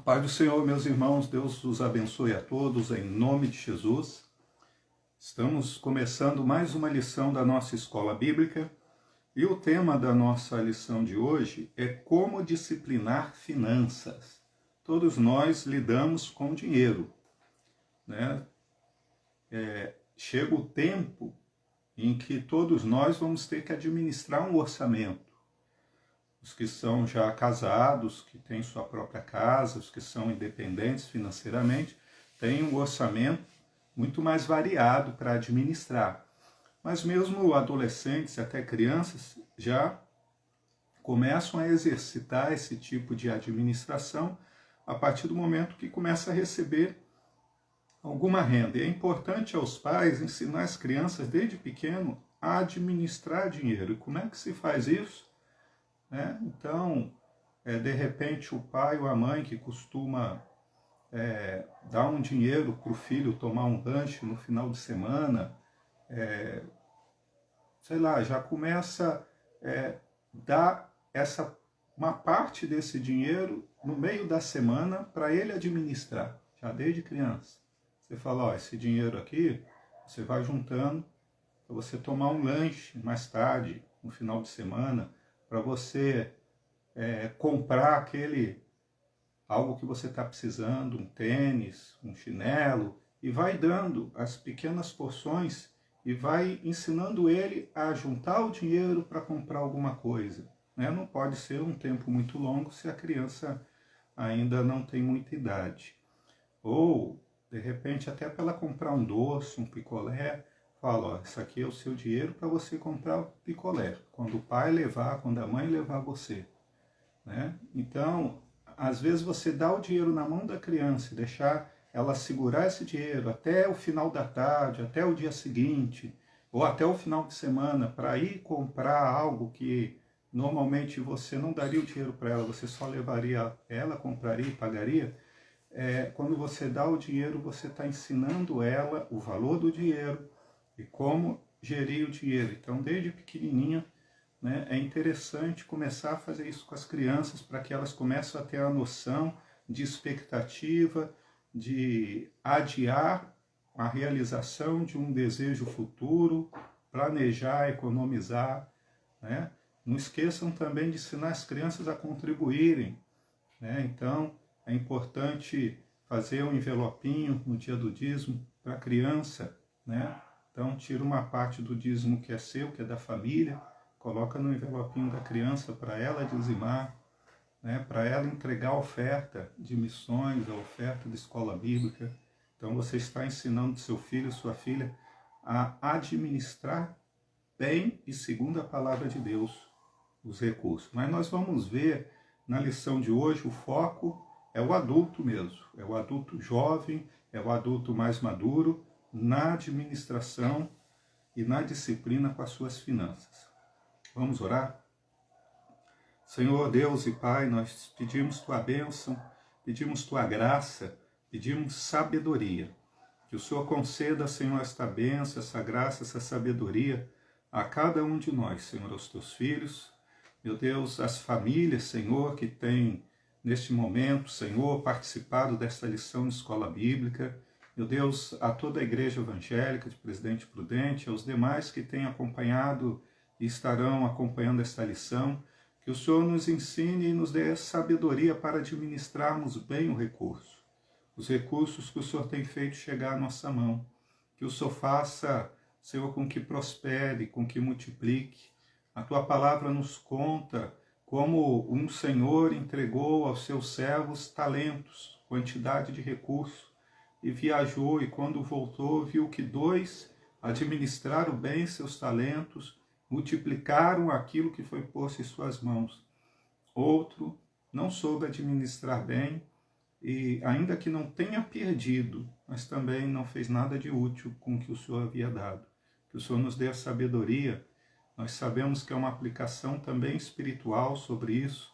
Pai do Senhor, meus irmãos, Deus os abençoe a todos, em nome de Jesus. Estamos começando mais uma lição da nossa escola bíblica e o tema da nossa lição de hoje é como disciplinar finanças. Todos nós lidamos com dinheiro, né? Chega o tempo em que todos nós vamos ter que administrar um orçamento. Os que são já casados, que têm sua própria casa, os que são independentes financeiramente, têm um orçamento muito mais variado para administrar. Mas mesmo adolescentes e até crianças já começam a exercitar esse tipo de administração a partir do momento que começa a receber alguma renda. E é importante aos pais ensinar as crianças desde pequeno a administrar dinheiro. E como é que se faz isso? Então, de repente, o pai ou a mãe que costuma dar um dinheiro para o filho tomar um lanche no final de semana, já começa a dar uma parte desse dinheiro no meio da semana para ele administrar, já desde criança. Você fala, esse dinheiro aqui, você vai juntando para você tomar um lanche mais tarde, no final de semana, para você comprar algo que você está precisando, um tênis, um chinelo, e vai dando as pequenas porções e vai ensinando ele a juntar o dinheiro para comprar alguma coisa. Não pode ser um tempo muito longo se a criança ainda não tem muita idade. Ou, de repente, até para ela comprar um doce, um picolé, fala, isso aqui é o seu dinheiro para você comprar o picolé, quando o pai levar, quando a mãe levar você. Então, às vezes você dá o dinheiro na mão da criança e deixar ela segurar esse dinheiro até o final da tarde, até o dia seguinte, ou até o final de semana, para ir comprar algo que normalmente você não daria o dinheiro para ela, você só levaria ela, compraria e pagaria. Quando você dá o dinheiro, você está ensinando ela o valor do dinheiro e como gerir o dinheiro. Então, desde pequenininha, é interessante começar a fazer isso com as crianças para que elas comecem a ter a noção de expectativa, de adiar a realização de um desejo futuro, planejar, economizar. Não esqueçam também de ensinar as crianças a contribuírem. Então, é importante fazer um envelopinho no dia do dízimo para a criança. Então, tira uma parte do dízimo que é seu, que é da família, coloca no envelopinho da criança para ela dizimar, para ela entregar a oferta de missões, a oferta de escola bíblica. Então você está ensinando seu filho, sua filha, a administrar bem e segundo a palavra de Deus os recursos. Mas nós vamos ver na lição de hoje, o foco é o adulto mesmo, é o adulto jovem, é o adulto mais maduro na administração e na disciplina com as suas finanças. Vamos orar? Senhor Deus e Pai, nós pedimos Tua bênção, pedimos Tua graça, pedimos sabedoria. Que o Senhor conceda, Senhor, esta bênção, essa graça, essa sabedoria a cada um de nós, Senhor, aos Teus filhos. Meu Deus, as famílias, Senhor, que têm neste momento, Senhor, participado desta lição de escola bíblica. Meu Deus, a toda a igreja evangélica de Presidente Prudente, aos demais que têm acompanhado e estarão acompanhando esta lição, que o Senhor nos ensine e nos dê sabedoria para administrarmos bem o recurso, os recursos que o Senhor tem feito chegar à nossa mão. Que o Senhor faça, Senhor, com que prospere, com que multiplique. A Tua palavra nos conta como um Senhor entregou aos seus servos talentos, quantidade de recursos, e viajou, e quando voltou, viu que 2 administraram bem seus talentos, multiplicaram aquilo que foi posto em suas mãos. Outro não soube administrar bem e, ainda que não tenha perdido, mas também não fez nada de útil com o que o Senhor havia dado. Que o Senhor nos dê a sabedoria. Nós sabemos que é uma aplicação também espiritual sobre isso,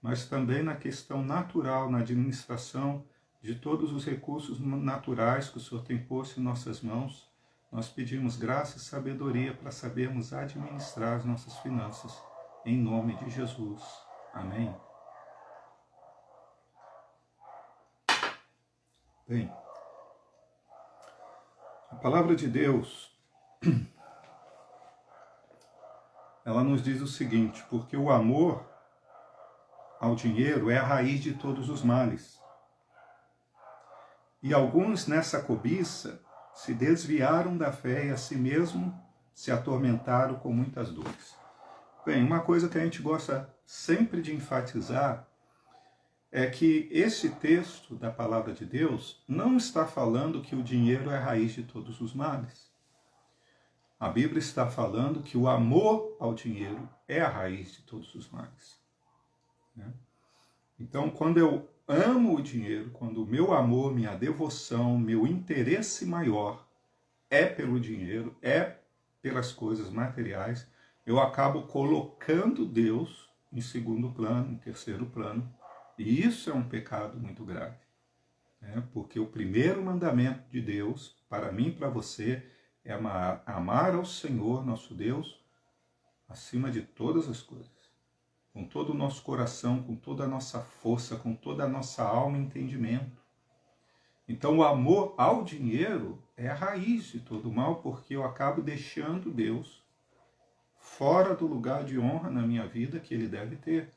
mas também na questão natural, na administração de todos os recursos naturais que o Senhor tem posto em nossas mãos. Nós pedimos graça e sabedoria para sabermos administrar as nossas finanças. Em nome de Jesus. Amém. Bem, a palavra de Deus, ela nos diz o seguinte: porque o amor ao dinheiro é a raiz de todos os males. E alguns nessa cobiça se desviaram da fé e a si mesmo se atormentaram com muitas dores. Bem, uma coisa que a gente gosta sempre de enfatizar é que esse texto da palavra de Deus não está falando que o dinheiro é a raiz de todos os males. A Bíblia está falando que o amor ao dinheiro é a raiz de todos os males. Então, quando eu amo o dinheiro, quando o meu amor, minha devoção, meu interesse maior é pelo dinheiro, é pelas coisas materiais, eu acabo colocando Deus em segundo plano, em terceiro plano, e isso é um pecado muito grave. Porque o primeiro mandamento de Deus, para mim e para você, é amar ao Senhor, nosso Deus, acima de todas as coisas. Com todo o nosso coração, com toda a nossa força, com toda a nossa alma e entendimento. Então o amor ao dinheiro é a raiz de todo o mal, porque eu acabo deixando Deus fora do lugar de honra na minha vida que Ele deve ter.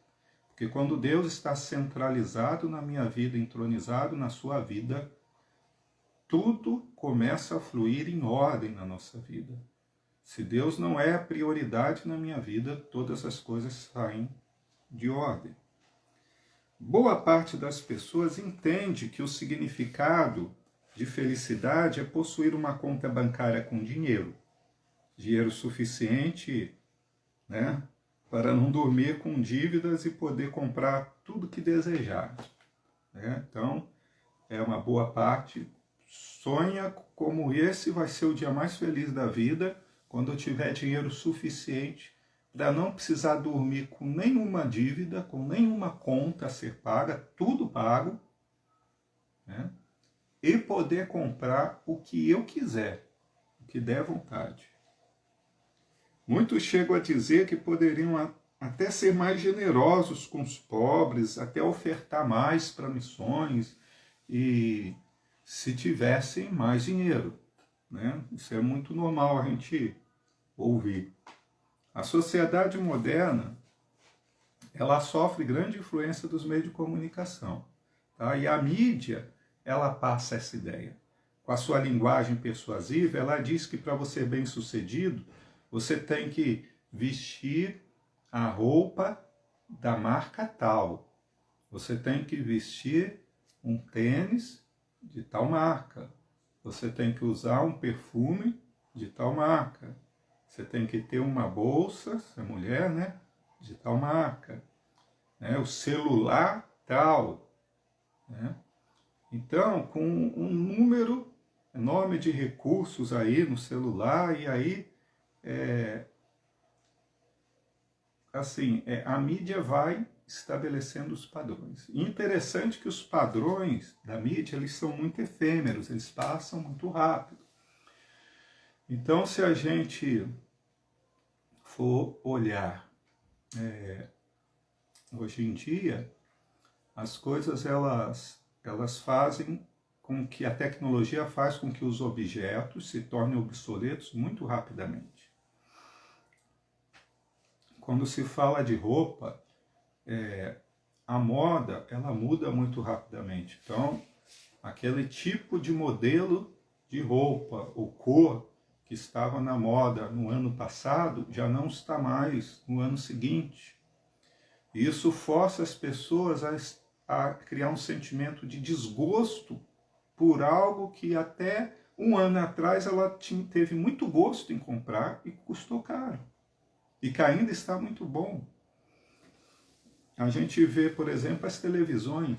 Porque quando Deus está centralizado na minha vida, entronizado na sua vida, tudo começa a fluir em ordem na nossa vida. Se Deus não é a prioridade na minha vida, todas as coisas saem de ordem. Boa parte das pessoas entende que o significado de felicidade é possuir uma conta bancária com dinheiro suficiente, para não dormir com dívidas e poder comprar tudo que desejar. Então, uma boa parte sonha como esse vai ser o dia mais feliz da vida, quando eu tiver dinheiro suficiente para não precisar dormir com nenhuma dívida, com nenhuma conta a ser paga, tudo pago, e poder comprar o que eu quiser, o que der vontade. Muitos chegam a dizer que poderiam até ser mais generosos com os pobres, até ofertar mais para missões, e se tivessem mais dinheiro. Isso é muito normal a gente ouvir. A sociedade moderna, ela sofre grande influência dos meios de comunicação. E a mídia, ela passa essa ideia. Com a sua linguagem persuasiva, ela diz que para você ser bem-sucedido, você tem que vestir a roupa da marca tal. Você tem que vestir um tênis de tal marca. Você tem que usar um perfume de tal marca. Você tem que ter uma bolsa, se é mulher, de tal marca. O celular tal. Então, com um número enorme de recursos aí no celular, e aí, a mídia vai estabelecendo os padrões. E interessante que os padrões da mídia, eles são muito efêmeros, eles passam muito rápido. Então, se a gente for olhar hoje em dia, as coisas elas fazem com que a tecnologia faz com que os objetos se tornem obsoletos muito rapidamente. Quando se fala de roupa, a moda ela muda muito rapidamente. Então, aquele tipo de modelo de roupa ou cor que estava na moda no ano passado já não está mais no ano seguinte. Isso força as pessoas a criar um sentimento de desgosto por algo que até um ano atrás ela teve muito gosto em comprar e custou caro. E que ainda está muito bom. A gente vê, por exemplo, as televisões.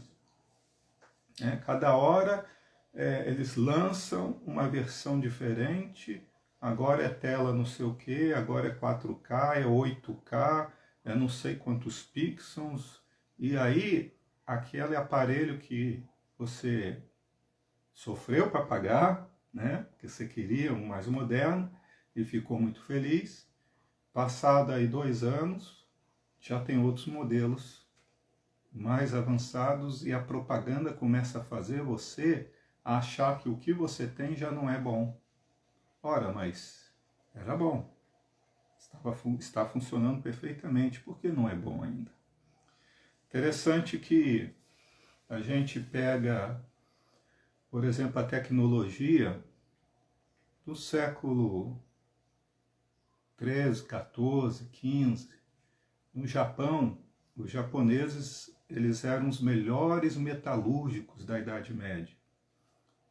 Cada hora eles lançam uma versão diferente. Agora é tela não sei o que, agora é 4K, é 8K, é não sei quantos pixels. E aí, aquele aparelho que você sofreu para pagar, porque você queria um mais moderno e ficou muito feliz. Passado aí 2 anos, já tem outros modelos mais avançados e a propaganda começa a fazer você a achar que o que você tem já não é bom. Ora, mas era bom. Está funcionando perfeitamente. Por que não é bom ainda? Interessante que a gente pega, por exemplo, a tecnologia do século 13, 14, 15. No Japão, os japoneses eles eram os melhores metalúrgicos da Idade Média.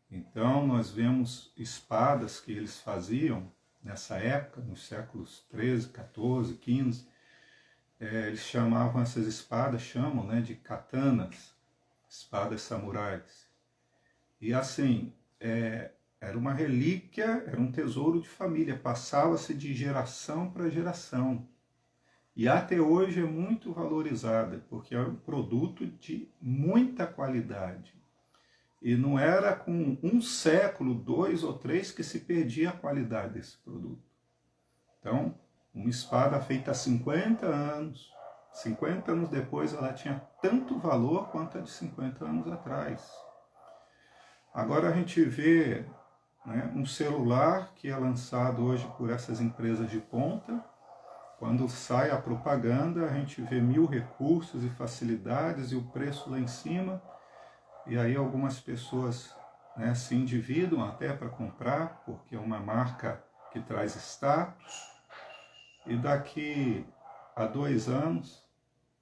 Então, nós vemos espadas que eles faziam nessa época, nos séculos 13, 14, 15. Eles chamavam essas espadas, chamam, né, de katanas, espadas samurais. E assim, era uma relíquia, era um tesouro de família, passava-se de geração para geração. E até hoje é muito valorizada, porque é um produto de muita qualidade. E não era com um século, 2 ou 3 que se perdia a qualidade desse produto. Então, uma espada feita há 50 anos depois ela tinha tanto valor quanto a de 50 anos atrás. Agora a gente vê, né, um celular que é lançado hoje por essas empresas de ponta. Quando sai a propaganda, a gente vê 1000 recursos e facilidades e o preço lá em cima. E aí algumas pessoas, né, se endividam até para comprar, porque é uma marca que traz status. E daqui a 2 anos,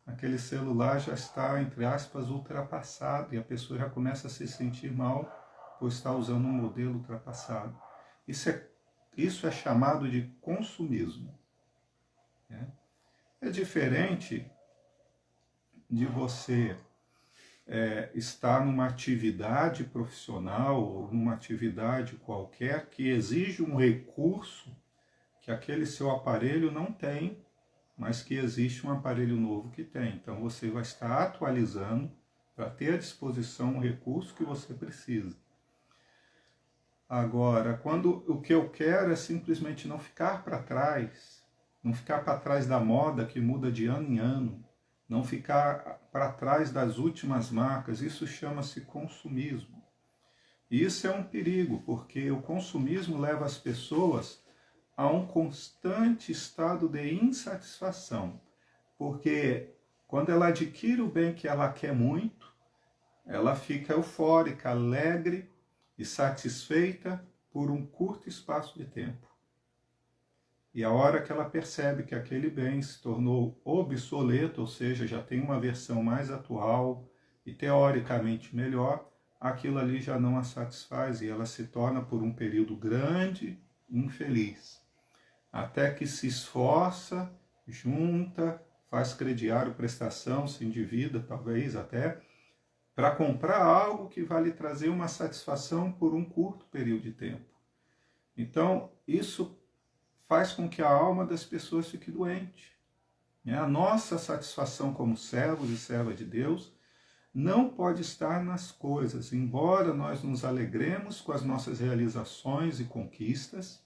aquele celular já está, entre aspas, ultrapassado. E a pessoa já começa a se sentir mal por estar usando um modelo ultrapassado. Isso é chamado de consumismo. É diferente de você estar numa atividade profissional ou numa atividade qualquer que exige um recurso que aquele seu aparelho não tem, mas que existe um aparelho novo que tem. Então você vai estar atualizando para ter à disposição um recurso que você precisa. Agora, quando o que eu quero é simplesmente não ficar para trás, não ficar para trás da moda que muda de ano em ano, não ficar para trás das últimas marcas, isso chama-se consumismo. E isso é um perigo, porque o consumismo leva as pessoas a um constante estado de insatisfação, porque quando ela adquire o bem que ela quer muito, ela fica eufórica, alegre e satisfeita por um curto espaço de tempo. E a hora que ela percebe que aquele bem se tornou obsoleto, ou seja, já tem uma versão mais atual e teoricamente melhor, aquilo ali já não a satisfaz e ela se torna por um período grande infeliz. Até que se esforça, junta, faz crediário, prestação, se endivida talvez até, para comprar algo que vai lhe trazer uma satisfação por um curto período de tempo. Então, isso faz com que a alma das pessoas fique doente. A nossa satisfação como servos e servas de Deus não pode estar nas coisas, embora nós nos alegremos com as nossas realizações e conquistas,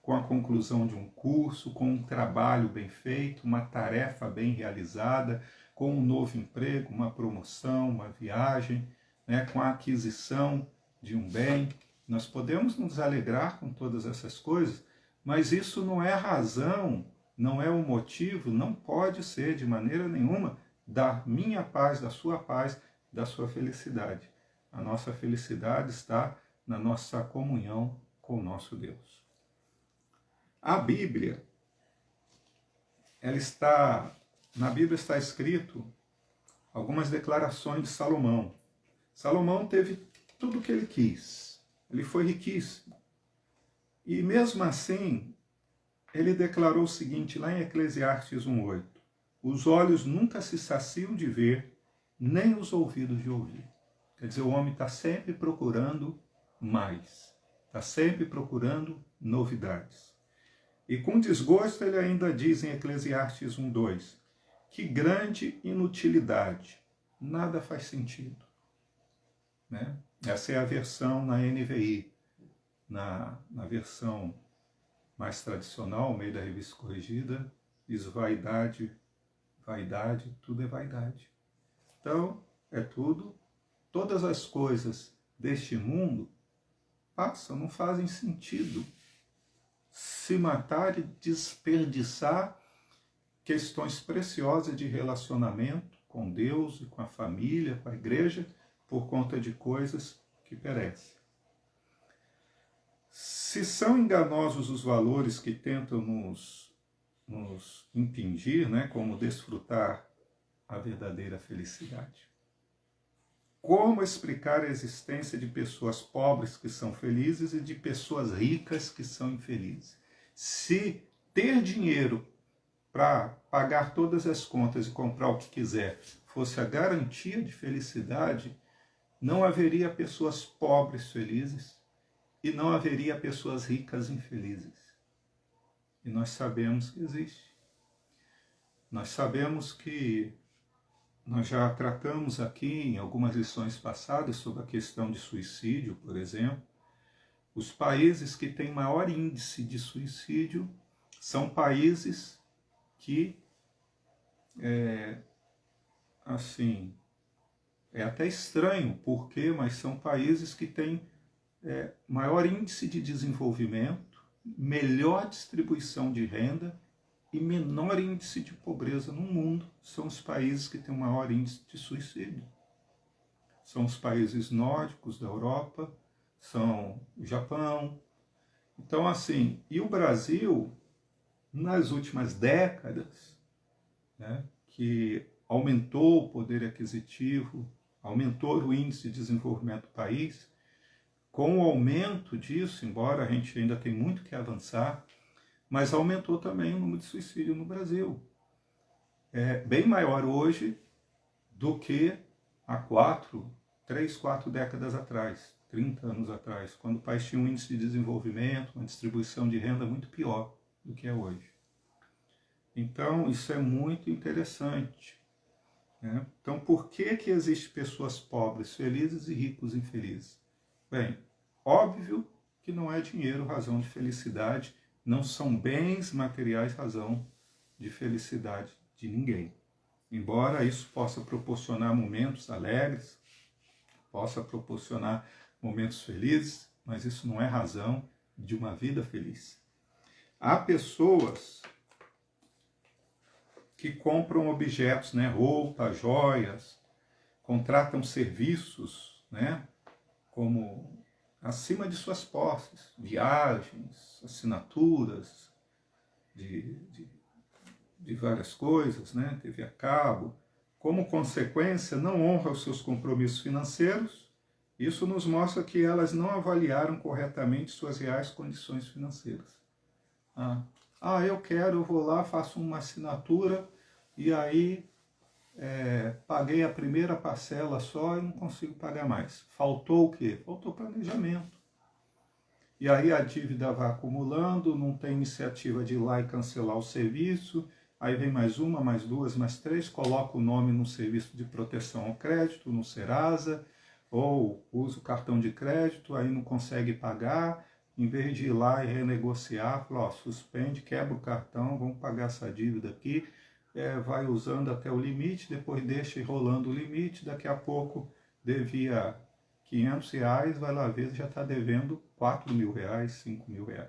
com a conclusão de um curso, com um trabalho bem feito, uma tarefa bem realizada, com um novo emprego, uma promoção, uma viagem, né, com a aquisição de um bem. Nós podemos nos alegrar com todas essas coisas, mas isso não é a razão, não é o motivo, não pode ser de maneira nenhuma da minha paz, da sua felicidade. A nossa felicidade está na nossa comunhão com o nosso Deus. A Bíblia, na Bíblia está escrito algumas declarações de Salomão. Salomão teve tudo o que ele quis, ele foi riquíssimo. E mesmo assim, ele declarou o seguinte lá em Eclesiastes 1:8: os olhos nunca se saciam de ver, nem os ouvidos de ouvir. Quer dizer, o homem está sempre procurando mais, está sempre procurando novidades. E com desgosto ele ainda diz em Eclesiastes 1:2, que grande inutilidade, nada faz sentido. Né? Essa é a versão na NVI. Na versão mais tradicional, meio da revista corrigida, diz vaidade, tudo é vaidade. Então, é tudo, todas as coisas deste mundo passam, não fazem sentido. Se matar e desperdiçar questões preciosas de relacionamento com Deus e com a família, com a igreja, por conta de coisas que perecem. Se são enganosos os valores que tentam nos impingir, né, como desfrutar a verdadeira felicidade. Como explicar a existência de pessoas pobres que são felizes e de pessoas ricas que são infelizes? Se ter dinheiro para pagar todas as contas e comprar o que quiser fosse a garantia de felicidade, não haveria pessoas pobres felizes e não haveria pessoas ricas infelizes. E nós sabemos que existe. Nós sabemos que nós já tratamos aqui em algumas lições passadas sobre a questão de suicídio, por exemplo. Os países que têm maior índice de suicídio são países que, assim, é até estranho porque, mas são países que têm maior índice de desenvolvimento, melhor distribuição de renda e menor índice de pobreza no mundo. São os países que têm o maior índice de suicídio. São os países nórdicos da Europa, são o Japão. Então, assim, e o Brasil, nas últimas décadas, né, que aumentou o poder aquisitivo, aumentou o índice de desenvolvimento do país, com o aumento disso, embora a gente ainda tenha muito que avançar, mas aumentou também o número de suicídio no Brasil. É bem maior hoje do que há 3, 4 décadas atrás, 30 anos atrás, quando o país tinha um índice de desenvolvimento, uma distribuição de renda muito pior do que é hoje. Então, isso é muito interessante, né? Então, por que existem pessoas pobres felizes e ricos infelizes? Bem, óbvio que não é dinheiro razão de felicidade, não são bens materiais razão de felicidade de ninguém. Embora isso possa proporcionar momentos alegres, possa proporcionar momentos felizes, mas isso não é razão de uma vida feliz. Há pessoas que compram objetos, né, roupa, joias, contratam serviços, né, como acima de suas posses, viagens, assinaturas de várias coisas, né, TV a cabo. Como consequência, não honra os seus compromissos financeiros. Isso nos mostra que elas não avaliaram corretamente suas reais condições financeiras. Eu vou lá, faço uma assinatura e aí paguei a primeira parcela só e não consigo pagar mais. Faltou o quê? Faltou planejamento. E aí a dívida vai acumulando, não tem iniciativa de ir lá e cancelar o serviço, aí vem mais uma, mais duas, mais três, coloca o nome no serviço de proteção ao crédito, no Serasa, ou usa o cartão de crédito, aí não consegue pagar, em vez de ir lá e renegociar, fala, suspende, quebra o cartão, vamos pagar essa dívida aqui, vai usando até o limite, depois deixa ir rolando o limite, daqui a pouco devia R$500, vai lá ver, já está devendo R$4.000, R$5.000.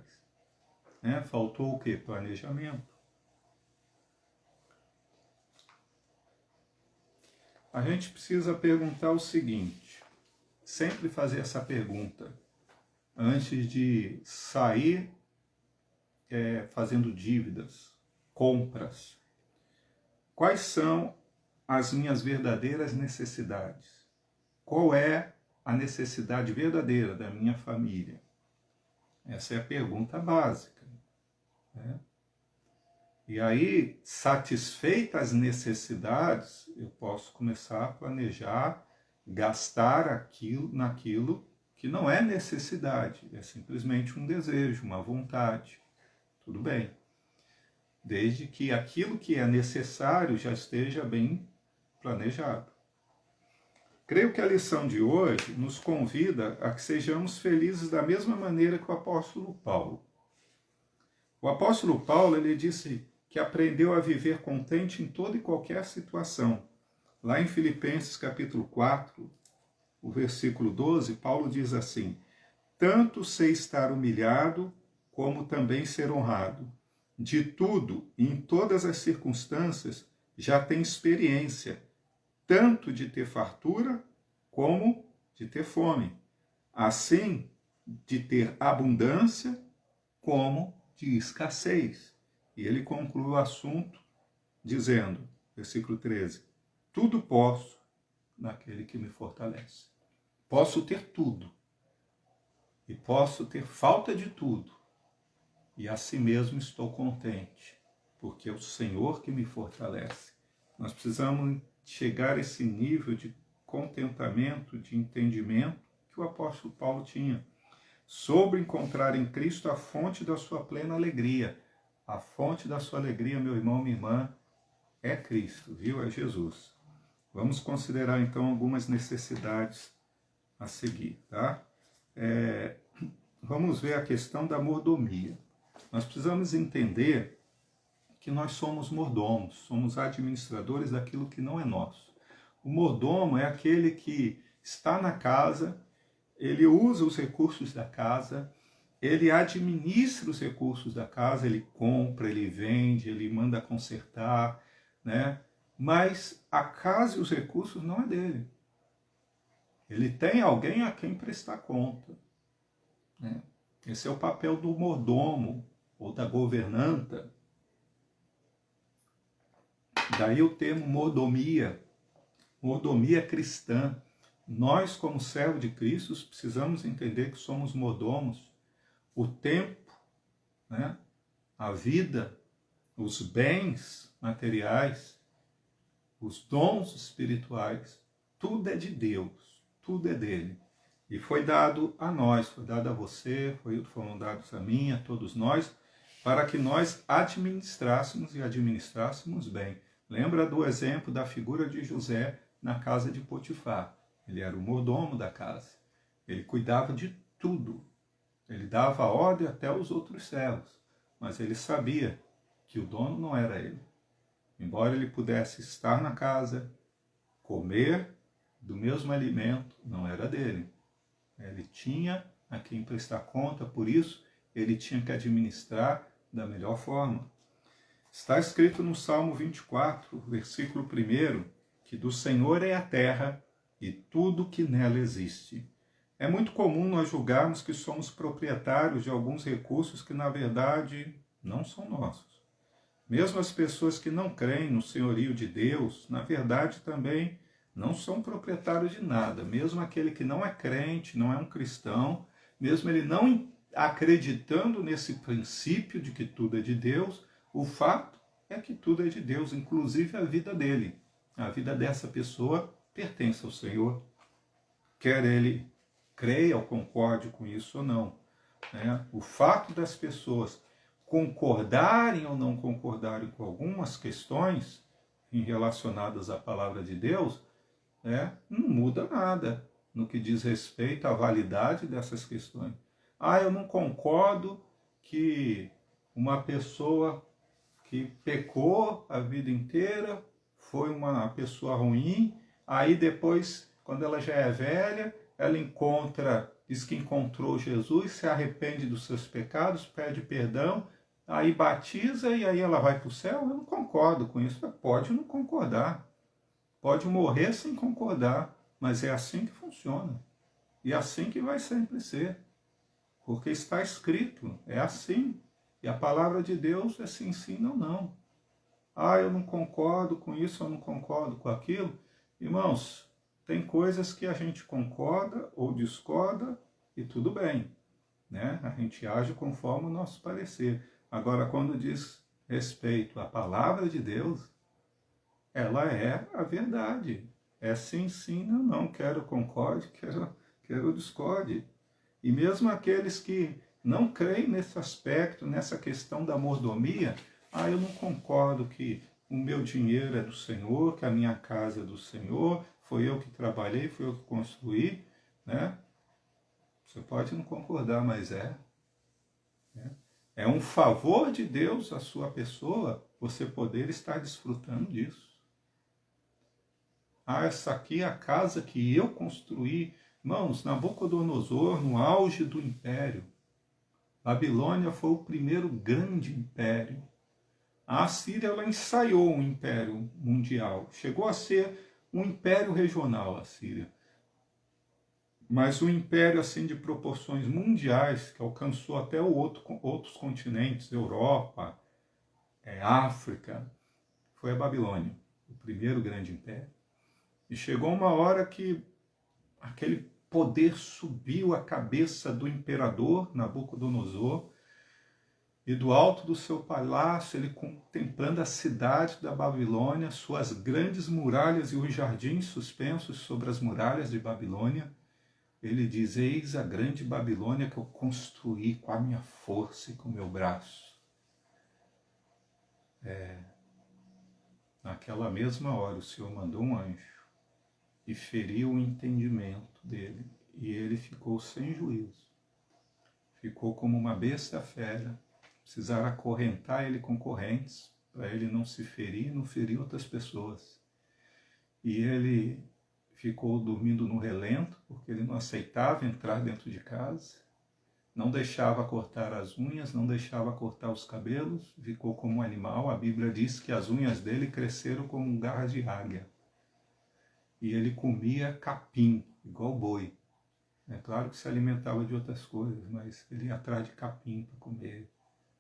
Né? Faltou o quê? Planejamento. A gente precisa perguntar o seguinte, sempre fazer essa pergunta, antes de sair fazendo dívidas, compras. Quais são as minhas verdadeiras necessidades? Qual é a necessidade verdadeira da minha família? Essa é a pergunta básica, né? E aí, satisfeitas as necessidades, eu posso começar a planejar, gastar naquilo que não é necessidade, é simplesmente um desejo, uma vontade. Tudo bem. Desde que aquilo que é necessário já esteja bem planejado. Creio que a lição de hoje nos convida a que sejamos felizes da mesma maneira que o apóstolo Paulo. O apóstolo Paulo, ele disse que aprendeu a viver contente em toda e qualquer situação. Lá em Filipenses capítulo 4, o versículo 12, Paulo diz assim: tanto sei estar humilhado, como também ser honrado. De tudo e em todas as circunstâncias já tenho experiência, tanto de ter fartura, como de ter fome. Assim, de ter abundância, como de escassez. E ele conclui o assunto dizendo, versículo 13, tudo posso naquele que me fortalece. Posso ter tudo, e posso ter falta de tudo, e assim mesmo estou contente, porque é o Senhor que me fortalece. Nós precisamos chegar a esse nível de contentamento, de entendimento que o apóstolo Paulo tinha, sobre encontrar em Cristo a fonte da sua plena alegria. A fonte da sua alegria, meu irmão, minha irmã, é Cristo, viu? É Jesus. Vamos considerar então algumas necessidades a seguir, tá? Vamos ver a questão da mordomia. Nós precisamos entender que nós somos mordomos, somos administradores daquilo que não é nosso. O mordomo é aquele que está na casa, ele usa os recursos da casa, ele administra os recursos da casa, ele compra, ele vende, ele manda consertar, né? Mas a casa e os recursos não é dele. Ele tem alguém a quem prestar conta, né? Esse é o papel do mordomo ou da governanta. Daí o termo mordomia, mordomia cristã. Nós, como servos de Cristo, precisamos entender que somos mordomos. O tempo, né? A vida, os bens materiais, os dons espirituais, tudo é de Deus, tudo é dele. E foi dado a nós, foi dado a você, foram dados a mim, a todos nós, para que nós administrássemos e administrássemos bem. Lembra do exemplo da figura de José na casa de Potifar? Ele era o mordomo da casa. Ele cuidava de tudo. Ele dava ordem até aos outros servos. Mas ele sabia que o dono não era ele. Embora ele pudesse estar na casa, comer do mesmo alimento, não era dele. Ele tinha a quem prestar conta, por isso ele tinha que administrar da melhor forma. Está escrito no Salmo 24, versículo 1, que do Senhor é a terra e tudo que nela existe. É muito comum nós julgarmos que somos proprietários de alguns recursos que, na verdade, não são nossos. Mesmo as pessoas que não creem no senhorio de Deus, na verdade também não são proprietários de nada. Mesmo aquele que não é crente, não é um cristão, mesmo ele não acreditando nesse princípio de que tudo é de Deus, o fato é que tudo é de Deus, inclusive a vida dele. A vida dessa pessoa pertence ao Senhor, quer ele creia ou concorde com isso ou não. Né? O fato das pessoas concordarem ou não concordarem com algumas questões relacionadas à palavra de Deus, não muda nada no que diz respeito à validade dessas questões. Eu não concordo que uma pessoa que pecou a vida inteira foi uma pessoa ruim, aí depois, quando ela já é velha, ela diz que encontrou Jesus, se arrepende dos seus pecados, pede perdão, aí batiza e aí ela vai para o céu. Eu não concordo com isso. Pode não concordar, pode morrer sem concordar, mas é assim que funciona. E é assim que vai sempre ser, porque está escrito, é assim. E a palavra de Deus é sim, sim, não, não. Eu não concordo com isso, eu não concordo com aquilo. Irmãos, tem coisas que a gente concorda ou discorda e tudo bem, né? A gente age conforme o nosso parecer. Agora, quando diz respeito à palavra de Deus, ela é a verdade. É sim, sim, não, não. Quero concorde, quero discorde. E mesmo aqueles que não creem nesse aspecto, nessa questão da mordomia, eu não concordo que o meu dinheiro é do Senhor, que a minha casa é do Senhor, foi eu que trabalhei, foi eu que construí, né? Você pode não concordar, mas é. É um favor de Deus à sua pessoa você poder estar desfrutando disso. Ah, essa aqui é a casa que eu construí. Irmãos, Nabucodonosor, no auge do império. Babilônia foi o primeiro grande império. A Assíria, ela ensaiou um império mundial. Chegou a ser um império regional, a Síria. Mas um império assim de proporções mundiais, que alcançou até outros continentes, Europa, África, foi a Babilônia, o primeiro grande império. E chegou uma hora que aquele poder subiu à cabeça do imperador Nabucodonosor, e do alto do seu palácio, ele contemplando a cidade da Babilônia, suas grandes muralhas e os jardins suspensos sobre as muralhas de Babilônia, ele diz: eis a grande Babilônia que eu construí com a minha força e com o meu braço. Naquela mesma hora o Senhor mandou um anjo e feriu o entendimento dele, e ele ficou sem juízo. Ficou como uma besta fera. Precisaram acorrentar ele com correntes, para ele não se ferir e não ferir outras pessoas. E ele ficou dormindo no relento, porque ele não aceitava entrar dentro de casa, não deixava cortar as unhas, não deixava cortar os cabelos, ficou como um animal. A Bíblia diz que as unhas dele cresceram como garras de águia. E ele comia capim, igual boi. É claro que se alimentava de outras coisas, mas ele ia atrás de capim para comer.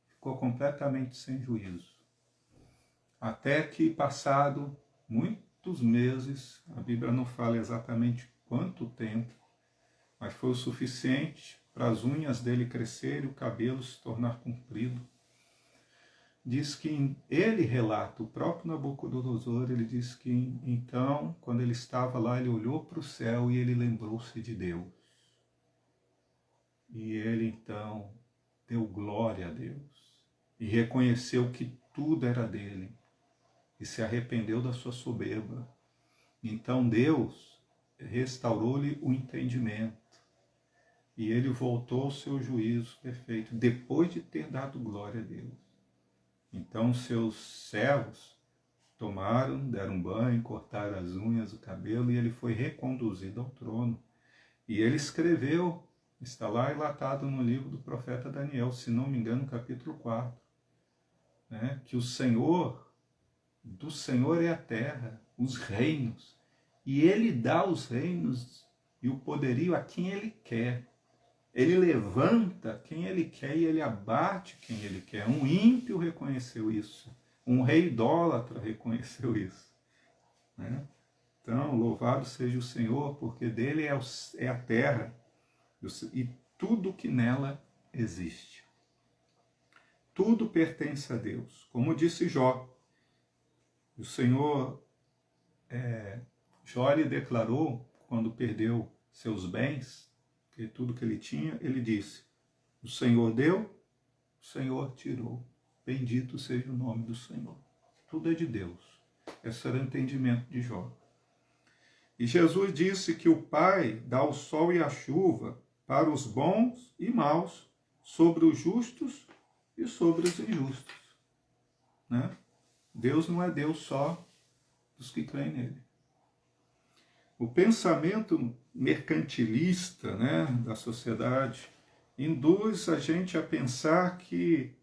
Ficou completamente sem juízo. Até que, passado muitos meses, a Bíblia não fala exatamente quanto tempo, mas foi o suficiente para as unhas dele crescerem e o cabelo se tornar comprido. Diz que ele relata, o próprio Nabucodonosor, ele diz que então, quando ele estava lá, ele olhou para o céu e ele lembrou-se de Deus. E ele então deu glória a Deus e reconheceu que tudo era dele e se arrependeu da sua soberba. Então Deus restaurou-lhe o entendimento e ele voltou ao seu juízo perfeito, depois de ter dado glória a Deus. Então seus servos tomaram, deram banho, cortaram as unhas, o cabelo, e ele foi reconduzido ao trono. E ele escreveu, está lá relatado no livro do profeta Daniel, se não me engano, capítulo 4, né, que o Senhor, do Senhor é a terra, os reinos, e ele dá os reinos e o poderio a quem ele quer. Ele levanta quem ele quer e ele abate quem ele quer. Um ímpio reconheceu isso. Um rei idólatra reconheceu isso. Né? Então, louvado seja o Senhor, porque dele é a terra e tudo que nela existe. Tudo pertence a Deus. Como disse Jó. O Senhor, Jó lhe declarou, quando perdeu seus bens, que tudo que ele tinha, ele disse: o Senhor deu, o Senhor tirou. Bendito seja o nome do Senhor. Tudo é de Deus. Esse era o entendimento de Jó. E Jesus disse que o Pai dá o sol e a chuva para os bons e maus, sobre os justos e sobre os injustos. Né? Deus não é Deus só dos que creem nele. O pensamento mercantilista, né, da sociedade induz a gente a pensar que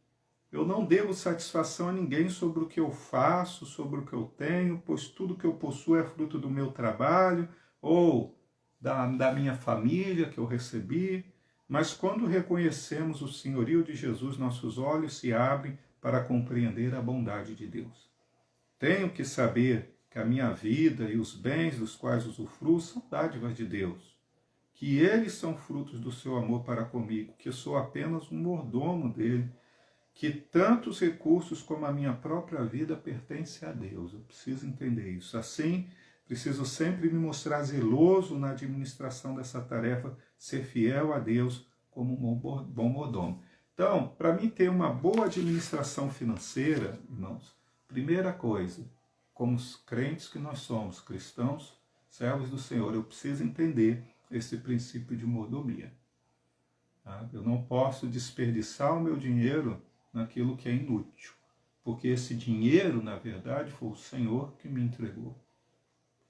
eu não devo satisfação a ninguém sobre o que eu faço, sobre o que eu tenho, pois tudo que eu possuo é fruto do meu trabalho ou da minha família que eu recebi. Mas quando reconhecemos o senhorio de Jesus, nossos olhos se abrem para compreender a bondade de Deus. Tenho que saber que a minha vida e os bens dos quais usufruo são dádivas de Deus, que eles são frutos do seu amor para comigo, que eu sou apenas um mordomo dele, que tanto os recursos como a minha própria vida pertencem a Deus. Eu preciso entender isso. Assim, preciso sempre me mostrar zeloso na administração dessa tarefa, ser fiel a Deus como um bom mordomo. Então, para mim ter uma boa administração financeira, irmãos, primeira coisa, como os crentes que nós somos, cristãos, servos do Senhor, eu preciso entender esse princípio de mordomia. Tá? Eu não posso desperdiçar o meu dinheiro naquilo que é inútil, porque esse dinheiro, na verdade, foi o Senhor que me entregou.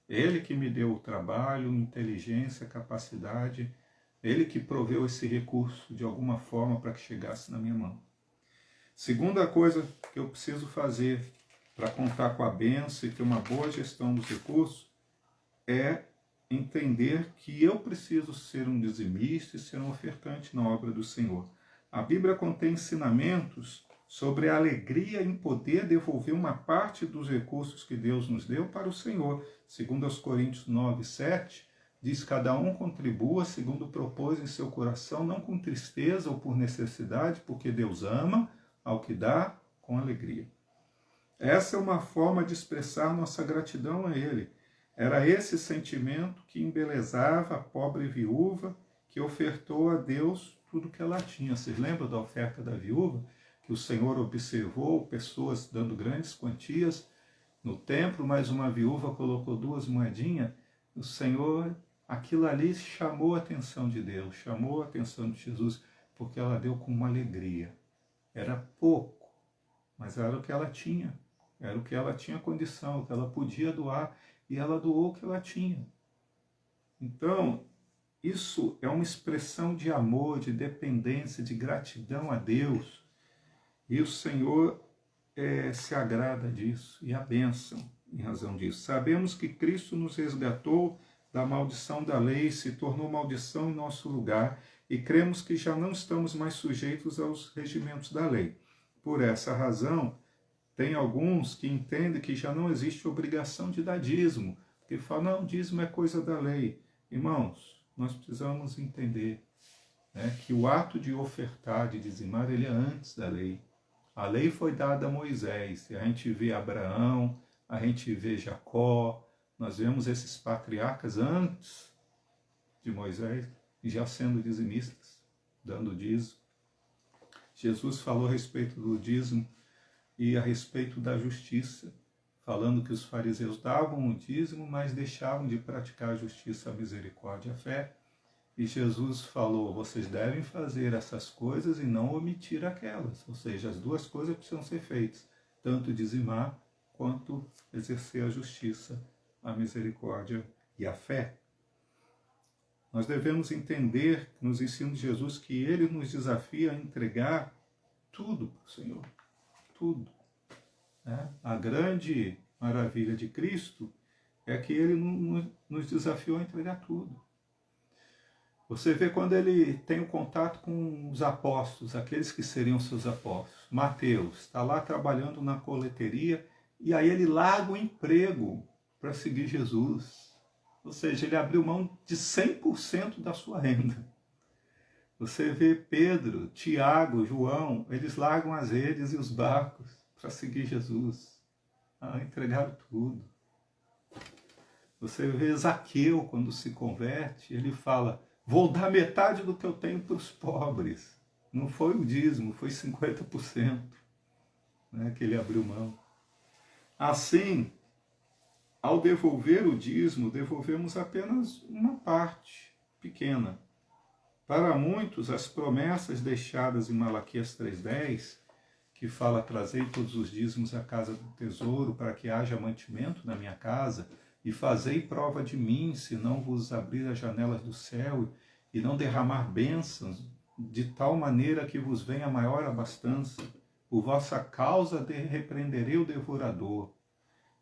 Ele que me deu o trabalho, inteligência, capacidade, Ele que proveu esse recurso de alguma forma para que chegasse na minha mão. Segunda coisa que eu preciso fazer para contar com a bênção e ter uma boa gestão dos recursos é entender que eu preciso ser um dizimista e ser um ofertante na obra do Senhor. A Bíblia contém ensinamentos sobre a alegria em poder devolver uma parte dos recursos que Deus nos deu para o Senhor. Segundo aos Coríntios 9, 7, diz: cada um contribua segundo propôs em seu coração, não com tristeza ou por necessidade, porque Deus ama ao que dá com alegria. Essa é uma forma de expressar nossa gratidão a Ele. Era esse sentimento que embelezava a pobre viúva que ofertou a Deus tudo que ela tinha. Vocês lembram da oferta da viúva? Que o Senhor observou pessoas dando grandes quantias no templo, mas uma viúva colocou 2 moedinhas. O Senhor, aquilo ali chamou a atenção de Deus, chamou a atenção de Jesus, porque ela deu com uma alegria. Era pouco, mas era o que ela tinha. Era o que ela tinha condição, o que ela podia doar, e ela doou o que ela tinha. Então, isso é uma expressão de amor, de dependência, de gratidão a Deus. E o Senhor se agrada disso e a bênção em razão disso. Sabemos que Cristo nos resgatou da maldição da lei, se tornou maldição em nosso lugar, e cremos que já não estamos mais sujeitos aos regimentos da lei. Por essa razão, tem alguns que entendem que já não existe obrigação de dar dízimo, porque falam: não, dízimo é coisa da lei. Irmãos, nós precisamos entender, né, que o ato de ofertar, de dizimar, ele é antes da lei. A lei foi dada a Moisés, e a gente vê Abraão, a gente vê Jacó, nós vemos esses patriarcas antes de Moisés, já sendo dizimistas, dando dízimo. Jesus falou a respeito do dízimo e a respeito da justiça, falando que os fariseus davam o dízimo, mas deixavam de praticar a justiça, a misericórdia e a fé. E Jesus falou: vocês devem fazer essas coisas e não omitir aquelas. Ou seja, as duas coisas precisam ser feitas, tanto dizimar quanto exercer a justiça, a misericórdia e a fé. Nós devemos entender, nos ensinos de Jesus, que Ele nos desafia a entregar tudo para o Senhor. Tudo. A grande maravilha de Cristo é que Ele nos desafiou a entregar tudo. Você vê quando Ele tem o contato com os apóstolos, aqueles que seriam seus apóstolos. Mateus está lá trabalhando na coleteria e aí ele larga o emprego para seguir Jesus. Ou seja, ele abriu mão de 100% da sua renda. Você vê Pedro, Tiago, João, eles largam as redes e os barcos para seguir Jesus. Entregaram tudo. Você vê Zaqueu, quando se converte, ele fala: vou dar metade do que eu tenho para os pobres. Não foi o dízimo, foi 50%, né, que ele abriu mão. Assim, ao devolver o dízimo, devolvemos apenas uma parte pequena. Para muitos, as promessas deixadas em Malaquias 3,10, que fala: trazei todos os dízimos à casa do tesouro, para que haja mantimento na minha casa, e fazei prova de mim, se não vos abrir as janelas do céu, e não derramar bênçãos, de tal maneira que vos venha maior abastança. Por vossa causa repreenderei o devorador.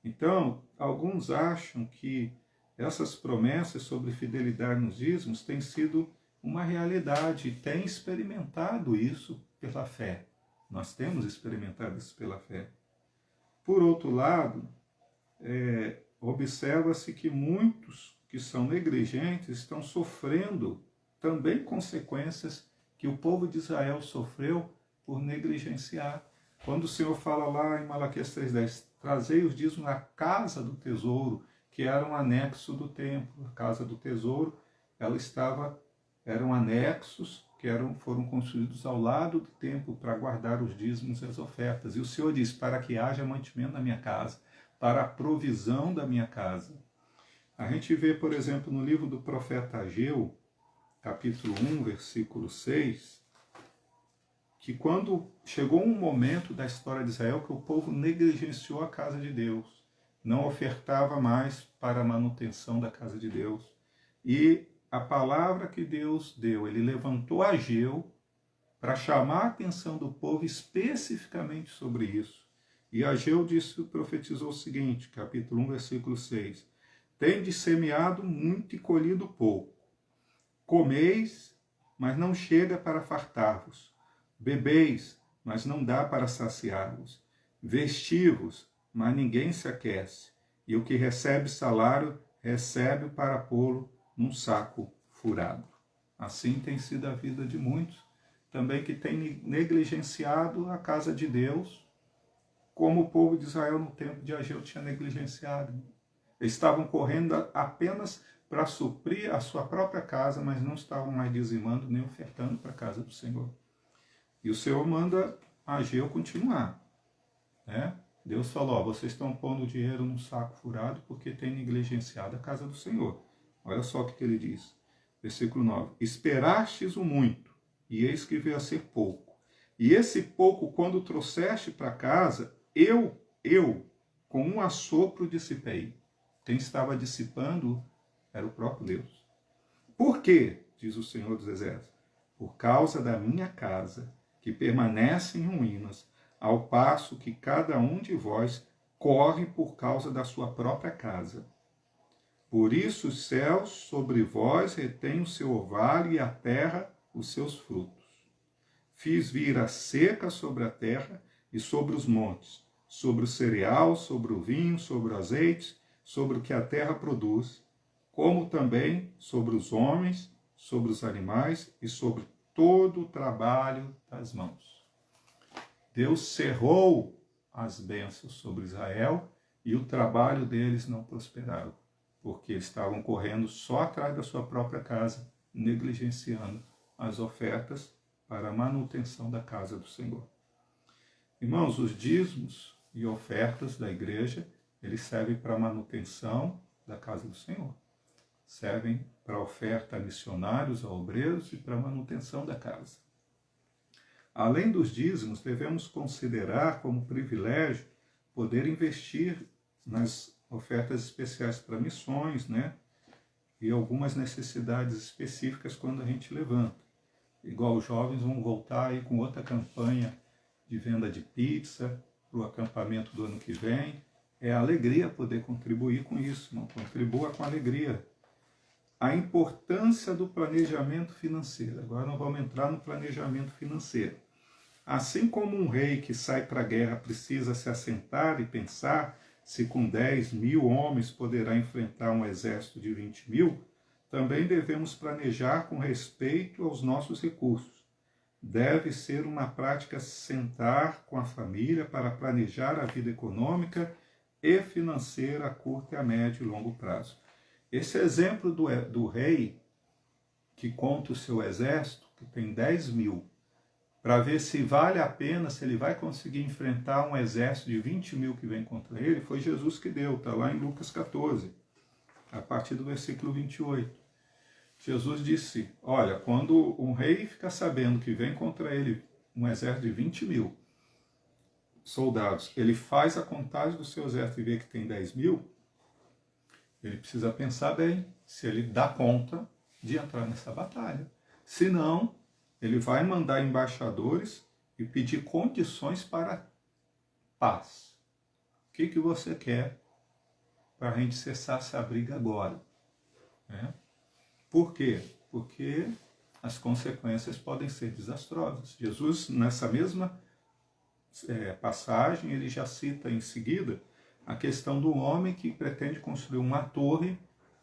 Então, alguns acham que essas promessas sobre fidelidade nos dízimos têm sido uma realidade, e têm experimentado isso pela fé. Nós temos experimentado isso pela fé. Por outro lado, observa-se que muitos que são negligentes estão sofrendo também consequências que o povo de Israel sofreu por negligenciar. Quando o Senhor fala lá em Malaquias 3,10, trazei os dízimos à casa do tesouro, que era um anexo do templo. A casa do tesouro, eram anexos que foram construídos ao lado do templo para guardar os dízimos e as ofertas. E o Senhor diz: para que haja mantimento na minha casa, para a provisão da minha casa. A gente vê, por exemplo, no livro do profeta Ageu, capítulo 1, versículo 6, que quando chegou um momento da história de Israel que o povo negligenciou a casa de Deus, não ofertava mais para a manutenção da casa de Deus. E a palavra que Deus deu, ele levantou Ageu para chamar a atenção do povo especificamente sobre isso. E Ageu disse, profetizou o seguinte, capítulo 1, versículo 6. Tendes semeado muito e colhido pouco. Comeis, mas não chega para fartar-vos. Bebeis, mas não dá para saciar-vos. Vestivos, mas ninguém se aquece. E o que recebe salário, recebe para pô-lo num saco furado. Assim tem sido a vida de muitos, também que tem negligenciado a casa de Deus, como o povo de Israel no tempo de Ageu tinha negligenciado. Eles estavam correndo apenas para suprir a sua própria casa, mas não estavam mais dizimando nem ofertando para a casa do Senhor. E o Senhor manda Ageu continuar. Né? Deus falou, ó, vocês estão pondo o dinheiro num saco furado porque tem negligenciado a casa do Senhor. Olha só o que ele diz. Versículo 9. Esperastes o muito, e eis que veio a ser pouco. E esse pouco, quando trouxeste para casa, eu, com um assopro dissipei. Quem estava dissipando era o próprio Deus. Por quê? Diz o Senhor dos Exércitos. Por causa da minha casa, que permanece em ruínas, ao passo que cada um de vós corre por causa da sua própria casa. Por isso os céus sobre vós retêm o seu orvalho e a terra os seus frutos. Fiz vir a seca sobre a terra e sobre os montes, sobre o cereal, sobre o vinho, sobre o azeite, sobre o que a terra produz, como também sobre os homens, sobre os animais e sobre todo o trabalho das mãos. Deus cerrou as bênçãos sobre Israel e o trabalho deles não prosperava, porque estavam correndo só atrás da sua própria casa, negligenciando as ofertas para a manutenção da casa do Senhor. Irmãos, os dízimos e ofertas da igreja, eles servem para a manutenção da casa do Senhor. Servem para a oferta a missionários, a obreiros e para a manutenção da casa. Além dos dízimos, devemos considerar como privilégio poder investir nas ofertas especiais para missões, né? E algumas necessidades específicas quando a gente levanta. Igual os jovens vão voltar aí com outra campanha de venda de pizza para o acampamento do ano que vem. É alegria poder contribuir com isso, não contribua com alegria. A importância do planejamento financeiro. Agora nós vamos entrar no planejamento financeiro. Assim como um rei que sai para a guerra precisa se assentar e pensar se com 10.000 homens poderá enfrentar um exército de 20.000, também devemos planejar com respeito aos nossos recursos. Deve ser uma prática sentar com a família para planejar a vida econômica e financeira a curto, a médio e longo prazo. Esse exemplo do rei que conta o seu exército, que tem 10.000, para ver se vale a pena, se ele vai conseguir enfrentar um exército de 20.000 que vem contra ele, foi Jesus que deu, está lá em Lucas 14, a partir do versículo 28. Jesus disse, olha, quando um rei fica sabendo que vem contra ele um exército de 20.000 soldados, ele faz a contagem do seu exército e vê que tem 10.000, ele precisa pensar bem se ele dá conta de entrar nessa batalha. Se não, ele vai mandar embaixadores e pedir condições para paz. O que você quer para a gente cessar essa briga agora? Né? Por quê? Porque as consequências podem ser desastrosas. Jesus, nessa mesma passagem, ele já cita em seguida a questão do homem que pretende construir uma torre,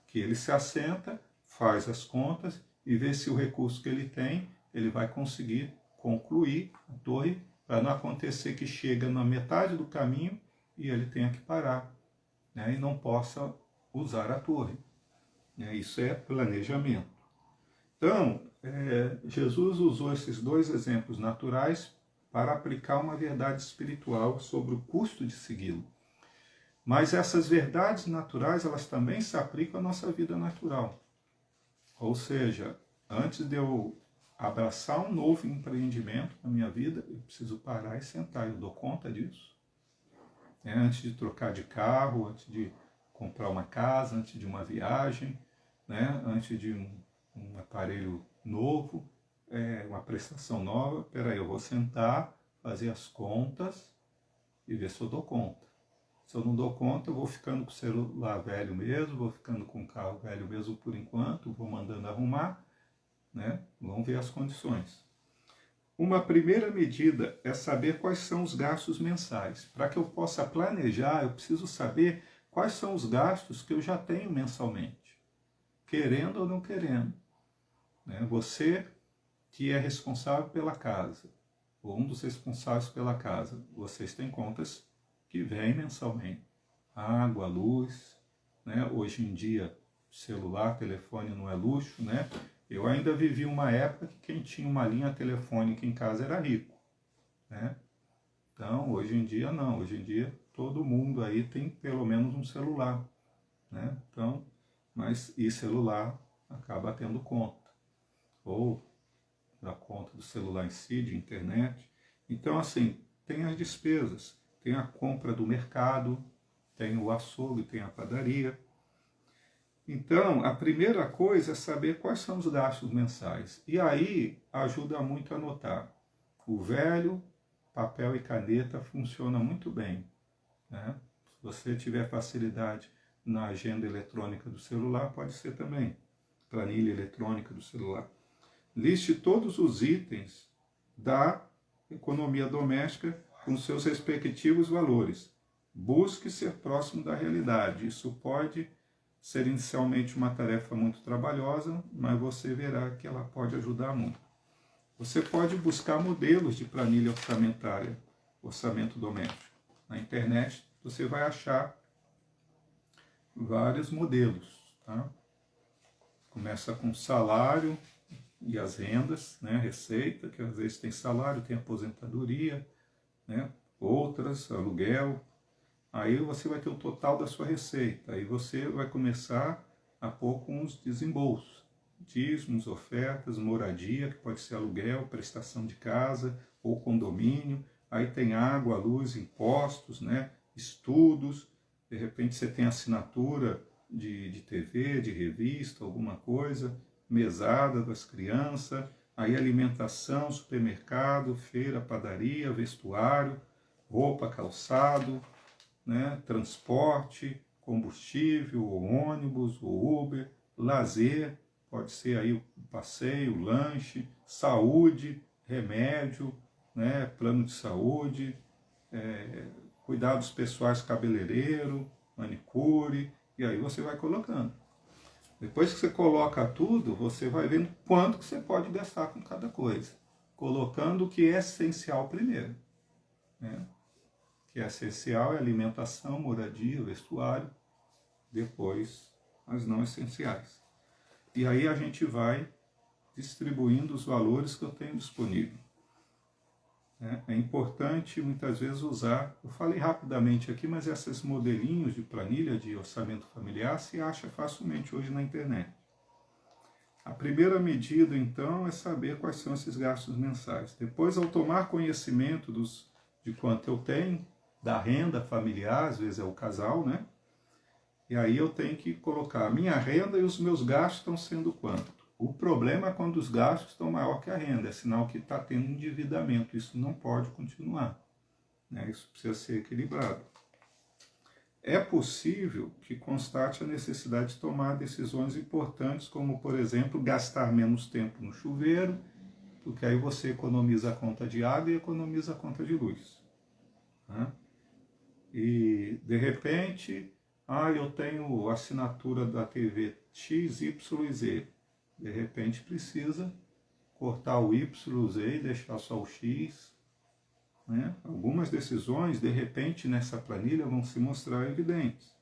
que ele se assenta, faz as contas e vê se o recurso que ele tem, ele vai conseguir concluir a torre, para não acontecer que chega na metade do caminho e ele tenha que parar, né, e não possa usar a torre. Isso é planejamento. Então, Jesus usou esses dois exemplos naturais para aplicar uma verdade espiritual sobre o custo de segui-lo. Mas essas verdades naturais, elas também se aplicam à nossa vida natural. Ou seja, antes de eu abraçar um novo empreendimento na minha vida, eu preciso parar e sentar. Eu dou conta disso? né? Antes de trocar de carro, antes de comprar uma casa, antes de uma viagem, né? Antes de um aparelho novo, uma prestação nova. Espera aí, eu vou sentar, fazer as contas e ver se eu dou conta. Se eu não dou conta, eu vou ficando com o celular velho mesmo, vou ficando com o carro velho mesmo por enquanto, vou mandando arrumar, né? Vamos ver as condições. Uma primeira medida é saber quais são os gastos mensais. Para que eu possa planejar, eu preciso saber quais são os gastos que eu já tenho mensalmente, querendo ou não querendo, né? Você que é responsável pela casa, ou um dos responsáveis pela casa, vocês têm contas que vêm mensalmente. Água, luz, né? Hoje em dia, celular, telefone não é luxo, né? Eu ainda vivi uma época que quem tinha uma linha telefônica em casa era rico, né? Então, hoje em dia não. Hoje em dia, todo mundo aí tem pelo menos um celular, né? Então, e celular acaba tendo conta. Ou da conta do celular em si, de internet. Então, assim, tem as despesas. Tem a compra do mercado, tem o açougue, tem a padaria. Então, a primeira coisa é saber quais são os gastos mensais. E aí, ajuda muito a anotar. O velho papel e caneta funciona muito bem, né? Se você tiver facilidade na agenda eletrônica do celular, pode ser também. Planilha eletrônica do celular. Liste todos os itens da economia doméstica com seus respectivos valores. Busque ser próximo da realidade. Isso pode ser inicialmente uma tarefa muito trabalhosa, mas você verá que ela pode ajudar muito. Você pode buscar modelos de planilha orçamentária, orçamento doméstico. Na internet você vai achar vários modelos, tá? Começa com salário e as rendas, né? Receita, que às vezes tem salário, tem aposentadoria, né? Outras, aluguel. Aí você vai ter o total da sua receita. Aí você vai começar a pôr com os desembolsos. Dízimos, ofertas, moradia, que pode ser aluguel, prestação de casa ou condomínio. Aí tem água, luz, impostos, né? Estudos. De repente você tem assinatura de TV, de revista, alguma coisa. Mesada das crianças. Aí alimentação, supermercado, feira, padaria, vestuário, roupa, calçado, né, transporte, combustível, o ônibus, o Uber, lazer, pode ser aí o passeio, o lanche, saúde, remédio, né, plano de saúde, cuidados pessoais, cabeleireiro, manicure, e aí você vai colocando. Depois que você coloca tudo, você vai vendo quanto que você pode gastar com cada coisa, colocando o que é essencial primeiro, né? Que é essencial é alimentação, moradia, vestuário, depois as não essenciais. E aí a gente vai distribuindo os valores que eu tenho disponível. É importante muitas vezes usar, eu falei rapidamente aqui, mas esses modelinhos de planilha de orçamento familiar se acha facilmente hoje na internet. A primeira medida, então, é saber quais são esses gastos mensais. Depois, ao tomar conhecimento de quanto eu tenho, da renda familiar, às vezes é o casal, né? E aí eu tenho que colocar a minha renda e os meus gastos estão sendo quanto? O problema é quando os gastos estão maior que a renda, é sinal que está tendo endividamento, isso não pode continuar, né? Isso precisa ser equilibrado. É possível que constate a necessidade de tomar decisões importantes, como, por exemplo, gastar menos tempo no chuveiro, porque aí você economiza a conta de água e economiza a conta de luz, né? E, de repente, eu tenho assinatura da TV X, Y e Z. De repente precisa cortar o Y, Z e deixar só o X, né? Algumas decisões, de repente, nessa planilha vão se mostrar evidentes,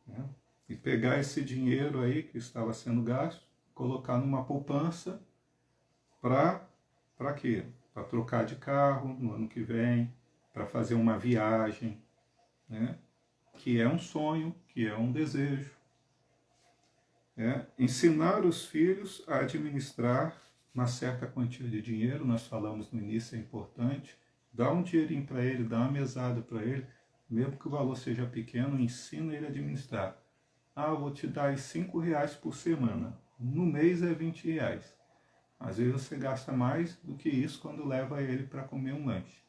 né? E pegar esse dinheiro aí que estava sendo gasto, colocar numa poupança para quê? Para trocar de carro no ano que vem, para fazer uma viagem, né? Que é um sonho, que é um desejo. Ensinar os filhos a administrar uma certa quantia de dinheiro, nós falamos no início, é importante, Dá um dinheirinho para ele, dá uma mesada para ele, mesmo que o valor seja pequeno, ensina ele a administrar. Ah, eu vou te dar aí R$ 5 por semana. No mês é R$ 20. Às vezes você gasta mais do que isso quando leva ele para comer um lanche.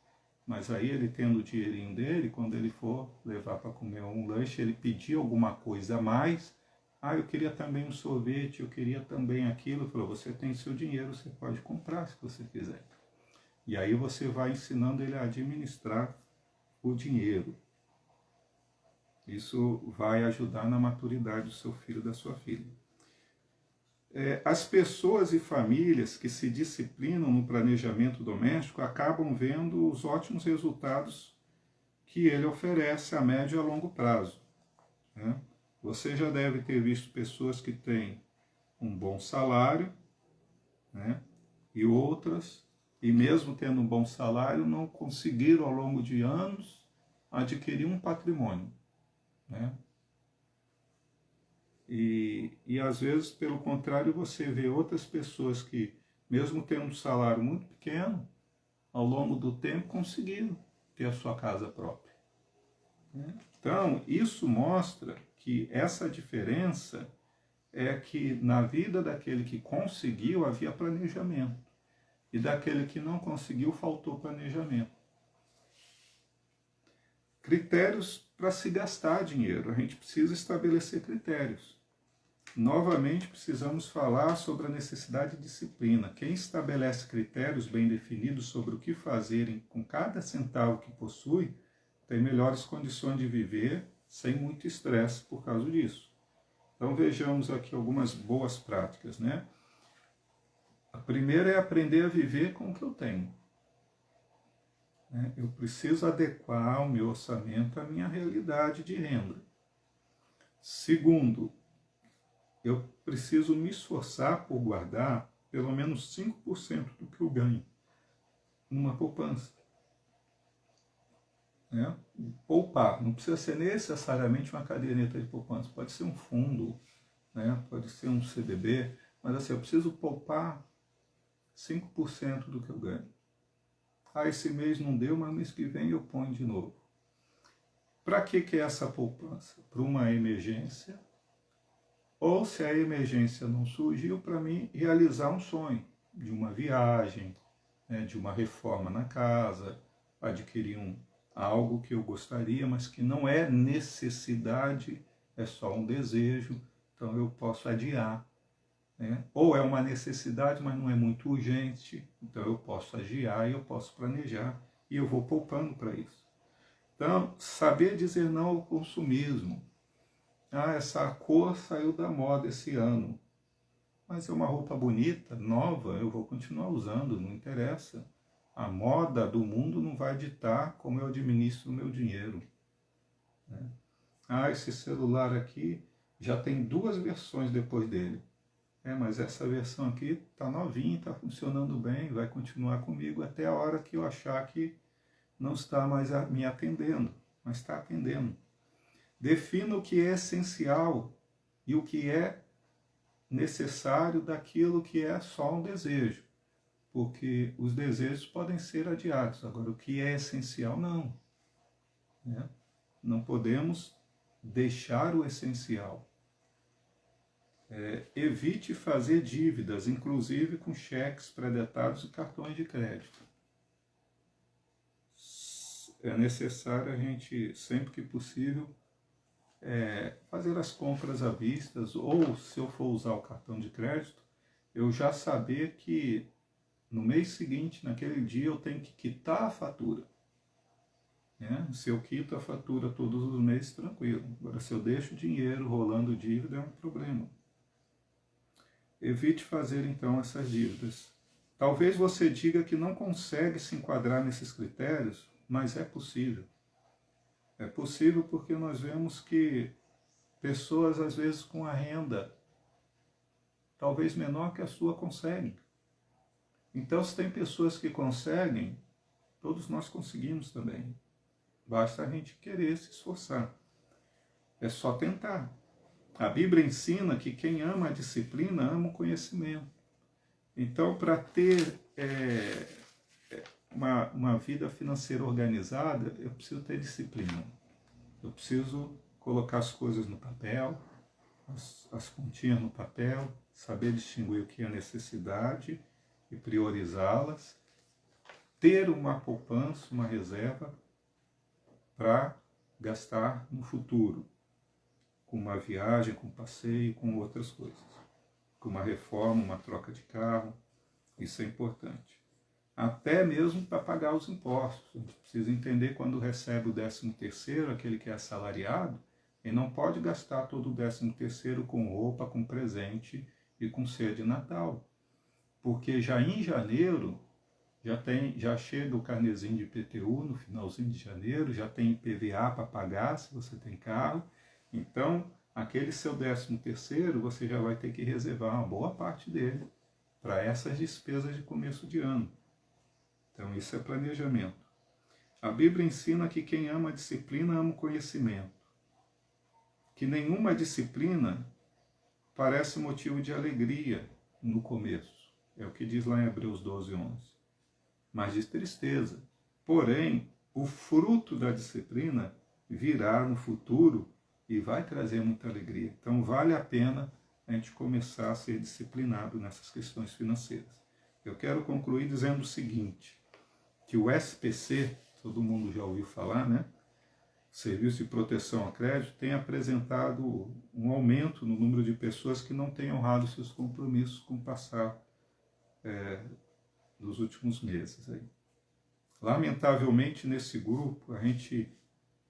Mas aí ele tendo o dinheirinho dele, quando ele for levar para comer um lanche, ele pedir alguma coisa a mais. Ah, eu queria também um sorvete, eu queria também aquilo. Falou, você tem seu dinheiro, você pode comprar se você quiser. E aí você vai ensinando ele a administrar o dinheiro. Isso vai ajudar na maturidade do seu filho e da sua filha. As pessoas e famílias que se disciplinam no planejamento doméstico acabam vendo os ótimos resultados que ele oferece a médio e a longo prazo, né? Você já deve ter visto pessoas que têm um bom salário, né? E outras, e mesmo tendo um bom salário, não conseguiram ao longo de anos adquirir um patrimônio, né? E às vezes, pelo contrário, você vê outras pessoas que, mesmo tendo um salário muito pequeno, ao longo do tempo conseguiram ter a sua casa própria, né? Então, isso mostra que essa diferença é que na vida daquele que conseguiu havia planejamento, e daquele que não conseguiu faltou planejamento. Critérios para se gastar dinheiro. A gente precisa estabelecer critérios. Novamente, precisamos falar sobre a necessidade de disciplina. Quem estabelece critérios bem definidos sobre o que fazer com cada centavo que possui, tem melhores condições de viver sem muito estresse por causa disso. Então vejamos aqui algumas boas práticas, né? A primeira é aprender a viver com o que eu tenho. Eu preciso adequar o meu orçamento à minha realidade de renda. Segundo, eu preciso me esforçar por guardar pelo menos 5% do que eu ganho numa poupança. Poupar, não precisa ser necessariamente uma caderneta de poupança, pode ser um fundo, pode ser um CDB, mas assim, eu preciso poupar 5% do que eu ganho. Ah, esse mês não deu, mas mês que vem eu ponho de novo. Para que é essa poupança? Para uma emergência, ou se a emergência não surgiu, para mim realizar um sonho de uma viagem, de uma reforma na casa, adquirir algo que eu gostaria, mas que não é necessidade, é só um desejo, então eu posso adiar. Ou é uma necessidade, mas não é muito urgente, então eu posso adiar e eu posso planejar, e eu vou poupando para isso. Então, saber dizer não ao consumismo. Ah, essa cor saiu da moda esse ano, mas é uma roupa bonita, nova, eu vou continuar usando, não interessa. A moda do mundo não vai ditar como eu administro o meu dinheiro. Ah, esse celular aqui já tem 2 versões depois dele. Mas essa versão aqui está novinha, está funcionando bem, vai continuar comigo até a hora que eu achar que não está mais me atendendo, mas está atendendo. Defina o que é essencial e o que é necessário daquilo que é só um desejo, porque os desejos podem ser adiados, agora o que é essencial não. Não podemos deixar o essencial. Evite fazer dívidas, inclusive com cheques pré-datados e cartões de crédito. É necessário a gente, sempre que possível, fazer as compras à vista, ou se eu for usar o cartão de crédito, eu já saber que no mês seguinte, naquele dia, eu tenho que quitar a fatura. Se eu quito a fatura todos os meses, tranquilo. Agora, se eu deixo dinheiro rolando dívida, é um problema. Evite fazer, então, essas dívidas. Talvez você diga que não consegue se enquadrar nesses critérios, mas é possível. É possível porque nós vemos que pessoas, às vezes, com a renda talvez menor que a sua, conseguem. Então, se tem pessoas que conseguem, todos nós conseguimos também. Basta a gente querer se esforçar. É só tentar. A Bíblia ensina que quem ama a disciplina ama o conhecimento. Então, para ter uma vida financeira organizada, eu preciso ter disciplina. Eu preciso colocar as coisas no papel, as continhas no papel, saber distinguir o que é necessidade e priorizá-las, ter uma poupança, uma reserva para gastar no futuro, com uma viagem, com um passeio, com outras coisas, com uma reforma, uma troca de carro, isso é importante. Até mesmo para pagar os impostos. A gente precisa entender quando recebe o 13º, aquele que é assalariado, ele não pode gastar todo o 13º com roupa, com presente e com ceia de Natal. Porque já em janeiro, já chega o carnezinho de IPTU no finalzinho de janeiro, já tem IPVA para pagar se você tem carro. Então, aquele seu 13º, você já vai ter que reservar uma boa parte dele para essas despesas de começo de ano. Então, isso é planejamento. A Bíblia ensina que quem ama a disciplina ama o conhecimento. Que nenhuma disciplina parece motivo de alegria no começo. É o que diz lá em Hebreus 12:11. Mas de tristeza. Porém, o fruto da disciplina virá no futuro e vai trazer muita alegria. Então, vale a pena a gente começar a ser disciplinado nessas questões financeiras. Eu quero concluir dizendo o seguinte, que o SPC, todo mundo já ouviu falar, né? Serviço de Proteção a Crédito, tem apresentado um aumento no número de pessoas que não têm honrado seus compromissos com o passar dos últimos meses. Aí. Lamentavelmente, nesse grupo, a gente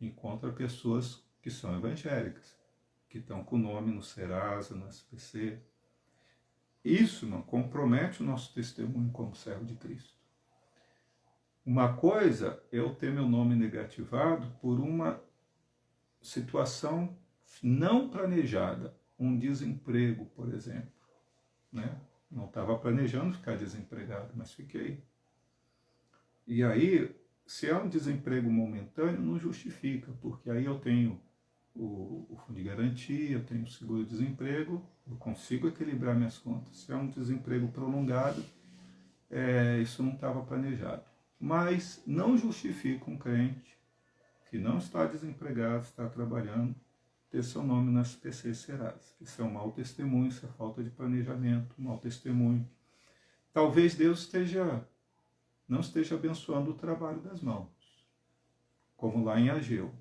encontra pessoas que são evangélicas, que estão com o nome no Serasa, no SPC. Isso não compromete o nosso testemunho como servo de Cristo. Uma coisa é eu ter meu nome negativado por uma situação não planejada, um desemprego, por exemplo. Né? Não estava planejando ficar desempregado, mas fiquei. E aí, se é um desemprego momentâneo, não justifica, porque aí eu tenho o fundo de garantia, eu tenho o seguro-desemprego, eu consigo equilibrar minhas contas. Se é um desemprego prolongado, isso não estava planejado. Mas não justifica um crente que não está desempregado, está trabalhando, ter seu nome no SPC Serasa. Isso é um mau testemunho, isso é falta de planejamento, um mau testemunho. Talvez Deus não esteja abençoando o trabalho das mãos, como lá em Ageu.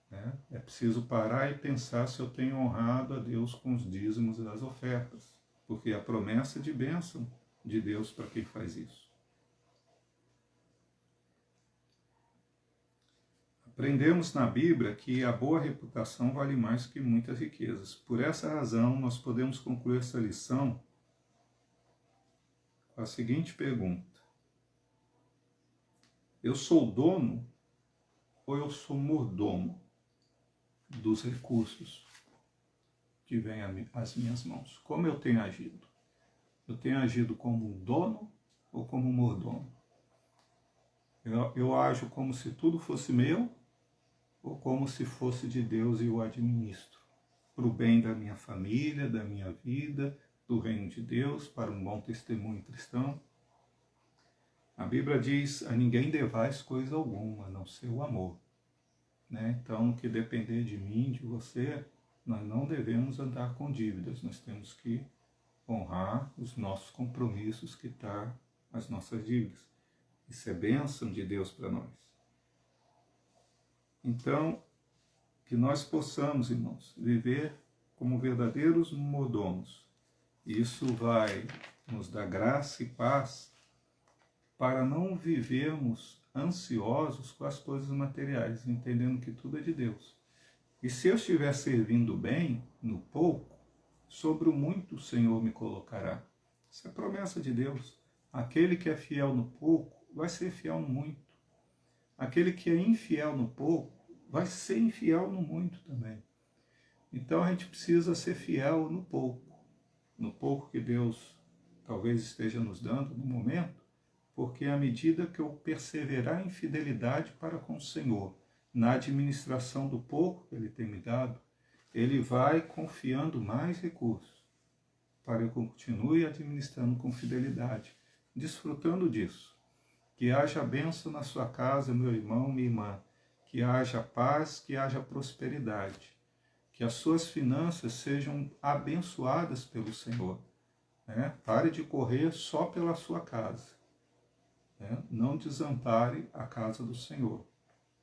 Né? É preciso parar e pensar se eu tenho honrado a Deus com os dízimos e as ofertas, porque a promessa de bênção de Deus para quem faz isso. Aprendemos na Bíblia que a boa reputação vale mais que muitas riquezas. Por essa razão, nós podemos concluir essa lição com a seguinte pergunta: eu sou dono ou eu sou mordomo dos recursos que vêm às minhas mãos? Como eu tenho agido? Eu tenho agido como um dono ou como um mordomo? Eu ajo como se tudo fosse meu ou como se fosse de Deus e o administro, para o bem da minha família, da minha vida, do reino de Deus, para um bom testemunho cristão? A Bíblia diz, a ninguém devais coisa alguma, a não ser o amor. Né? Então, o que depender de mim, de você, nós não devemos andar com dívidas, nós temos que honrar os nossos compromissos, quitar as nossas dívidas. Isso é bênção de Deus para nós. Então, que nós possamos, irmãos, viver como verdadeiros mordomos. Isso vai nos dar graça e paz para não vivermos ansiosos com as coisas materiais, entendendo que tudo é de Deus. E se eu estiver servindo bem, no pouco, sobre o muito o Senhor me colocará. Essa é a promessa de Deus. Aquele que é fiel no pouco, vai ser fiel no muito. Aquele que é infiel no pouco, vai ser infiel no muito também. Então a gente precisa ser fiel no pouco que Deus talvez esteja nos dando no momento, porque à medida que eu perseverar em fidelidade para com o Senhor, na administração do pouco que Ele tem me dado, Ele vai confiando mais recursos para que eu continue administrando com fidelidade, desfrutando disso. Que haja bênção na sua casa, meu irmão, minha irmã. Que haja paz, que haja prosperidade. Que as suas finanças sejam abençoadas pelo Senhor. Né? Pare de correr só pela sua casa. Né? Não desampare a casa do Senhor.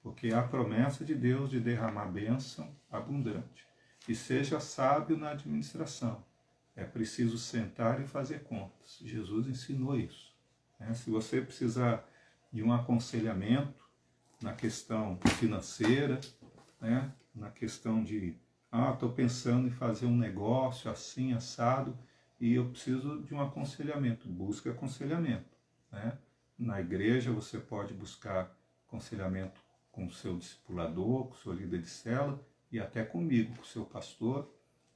Porque há a promessa de Deus de derramar bênção abundante. E seja sábio na administração. É preciso sentar e fazer contas. Jesus ensinou isso. Né? Se você precisar de um aconselhamento na questão financeira, né? Na questão de, estou pensando em fazer um negócio assim, assado, e eu preciso de um aconselhamento. Busque aconselhamento. Né? Na igreja você pode buscar aconselhamento com o seu discipulador, com o seu líder de célula, e até comigo, com o seu pastor.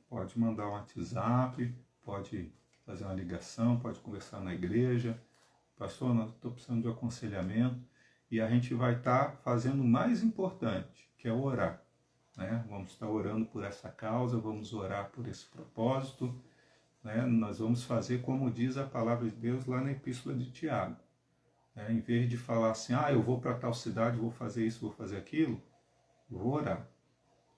Pode mandar um WhatsApp, pode fazer uma ligação, pode conversar na igreja. Pastor, eu estou precisando de um aconselhamento. E a gente vai estar fazendo o mais importante, que é orar. Né? Vamos estar orando por essa causa, vamos orar por esse propósito. Né? Nós vamos fazer como diz a palavra de Deus lá na Epístola de Tiago. Né? Em vez de falar assim, eu vou para tal cidade, vou fazer isso, vou fazer aquilo, eu vou orar.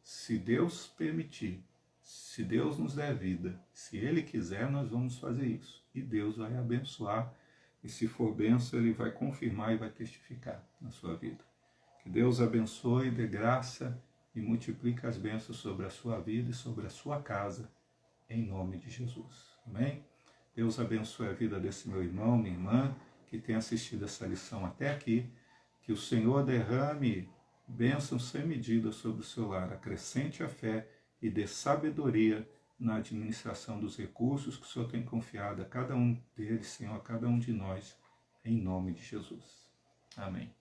Se Deus permitir, se Deus nos der vida, se Ele quiser, nós vamos fazer isso. E Deus vai abençoar. E se for bênção, Ele vai confirmar e vai testificar na sua vida. Que Deus abençoe, dê graça e multiplique as bênçãos sobre a sua vida e sobre a sua casa, em nome de Jesus. Amém? Deus abençoe a vida desse meu irmão, minha irmã, que tem assistido essa lição até aqui. Que o Senhor derrame bênçãos sem medida sobre o seu lar, acrescente a fé e dê sabedoria na administração dos recursos que o Senhor tem confiado a cada um deles, Senhor, a cada um de nós, em nome de Jesus. Amém.